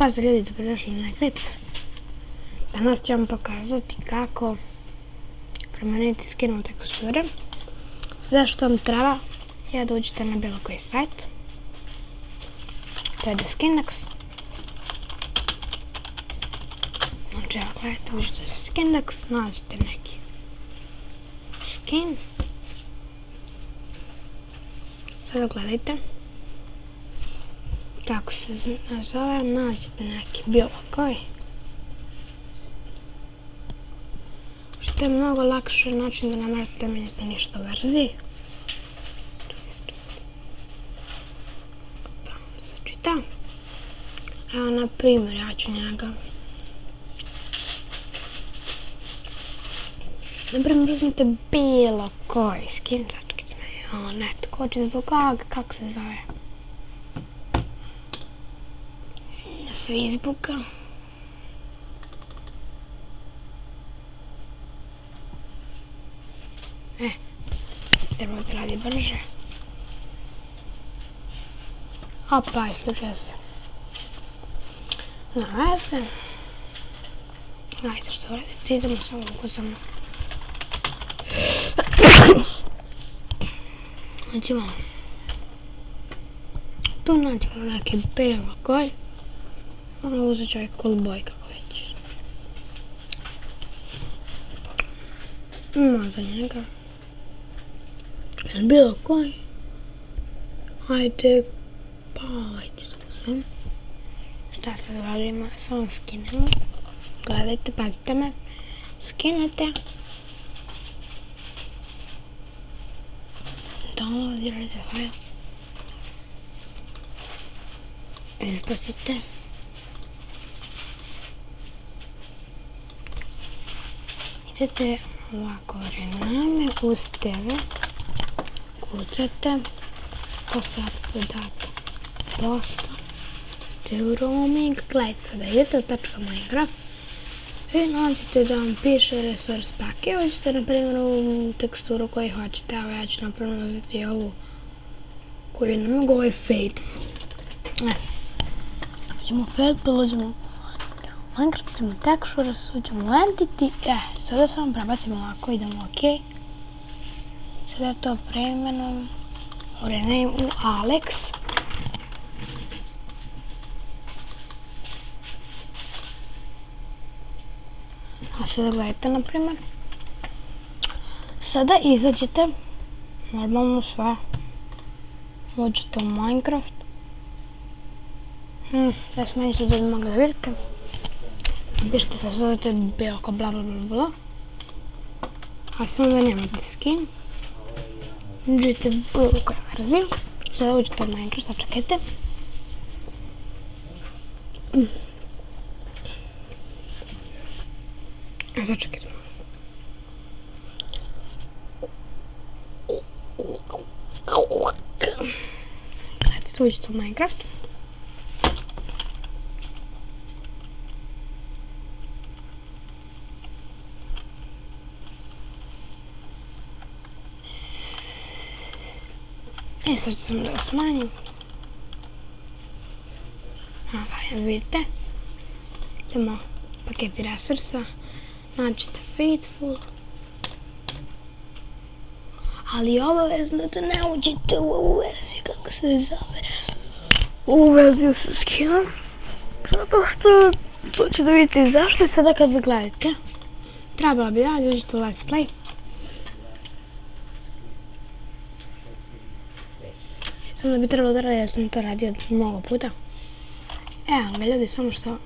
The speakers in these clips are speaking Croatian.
Pozdrav ljudi, dobrodošli na klip. Danas ću vam pokazati kako promijeniti skin u teksture. Sve što vam treba je da uđete na bilo koji sajt. To je The Skindex. Znači, ako gledajte, uđete na Skindex, nađete neki skin. Sada gledajte kako se zove, nađete neki bilo koji. Što je mnogo lakši način da ne morate mijenjati ništa u verziji. Začita. Evo, na primjer, ja ću njega. Na primjer, uzmite bilo koji skin, začekajte me, ovo ne, također zbog kako se zove. Facebooka. Treba da radi brže. Opa, isključio se. Nalaje se. Ajde, što radite, idemo samo ukucamo. Nađemo. Tu nađemo neki bilo koji. Ono uzet ću ovaj cool boy kako već. Ima za njega. Bilo koji. Ajde, pa ajde da. Šta sad radimo? Samo skinemo. Gledajte, pazite me. Skinete. Downloadirajte file. Izbacite. Idete ovako rename, uz TV, kucate, posle date posto, te u roaming, gledajte sada, idete u tačka Minecraft i nađete da vam piše resource pack i hoćete na primjer u teksturu koju hoćete, evo ja ću napravno uzeti ovu koju ne mogu, ovo je Faithful. Uđemo Faithful, uđemo Minecraft, idemo Textures, uđemo u Entity, sada samo prebacimo ovako, idemo OK. Sada to preimenujem u rename u Alex. A sada gledajte, na primjer. Sada izađete, normalno sve, uđete u Minecraft. Da smanjite da bi mogli da vidite. Pišite se zovete bilo ko bla bla bla bla. A samo da nemate skin. Uđete bilo koju verziju. Sada uđete u Minecraft, sad čekajte. Sad čekajte. Gledajte, uđete u Minecraft. Sad ću sam da ga smanjim. Vidite. Idemo paketi resursa. Nađete Faithful. Ali obavezno da ne uđete u ovu verziju, kako se zove. U verziju sa skinom. Zato što to ću da vidite zašto i sada kad gledate. Trebalo bi da uđete u Let's Play. Samo da bi trebalo da radim, ja sam to radio mnogo puta. Evo ga ljudi, samo što...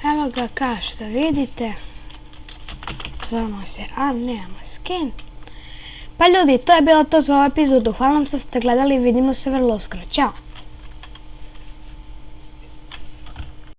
Evo ga kao što vidite. Zovemo se nemamo skin. Pa ljudi, to je bilo to za ovu epizodu. Hvala vam što ste gledali i vidimo se vrlo uskoro. Ćao!